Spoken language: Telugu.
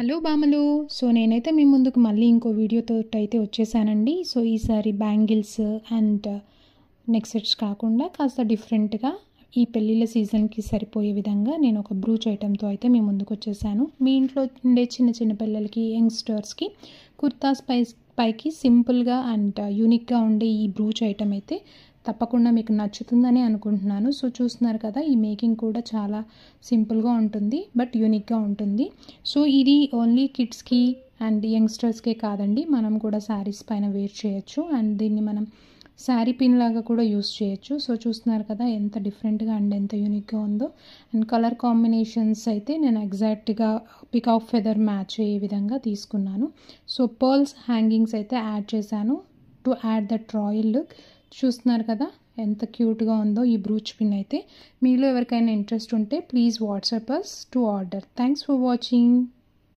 హలో బామలు. సో నేనైతే మీ ముందుకు మళ్ళీ ఇంకో వీడియోతో అయితే వచ్చేసానండి. సో ఈసారి బ్యాంగిల్స్ అండ్ నెక్ సెట్స్ కాకుండా కాస్త డిఫరెంట్గా ఈ పెళ్ళిళ్ళ సీజన్కి సరిపోయే విధంగా నేను ఒక బ్రూచ్ ఐటెంతో అయితే మీ ముందుకు వచ్చేసాను. మీ ఇంట్లో ఉండే చిన్న చిన్న పిల్లలకి, యంగ్స్టర్స్కి కుర్తాస్ పైకి సింపుల్గా అండ్ యూనిక్గా ఉండే ఈ బ్రూచ్ ఐటెం అయితే తప్పకుండా మీకు నచ్చుతుందని అనుకుంటున్నాను. సో చూస్తున్నారు కదా, ఈ మేకింగ్ కూడా చాలా సింపుల్గా ఉంటుంది బట్ యూనిక్గా ఉంటుంది. సో ఇది ఓన్లీ కిడ్స్కి అండ్ యంగ్స్టర్స్కే కాదండి, మనం కూడా శారీస్ పైన వేర్ చేయొచ్చు అండ్ దీన్ని మనం శారీ పిన్ లాగా కూడా యూస్ చేయొచ్చు. సో చూస్తున్నారు కదా ఎంత డిఫరెంట్గా అండ్ ఎంత యూనిక్గా ఉందో. అండ్ కలర్ కాంబినేషన్స్ అయితే నేను ఎగ్జాక్ట్గా పికాక్ ఫెదర్ మ్యాచ్ అయ్యే విధంగా తీసుకున్నాను. సో పర్ల్స్ హ్యాంగింగ్స్ అయితే యాడ్ చేశాను to add that royal look. చూస్తున్నారు కదా ఎంత క్యూట్గా ఉందో ఈ బ్రూచ్ పిన్ అయితే. మీలో ఎవరికైనా ఇంట్రెస్ట్ ఉంటే please WhatsApp us to order. Thanks for watching.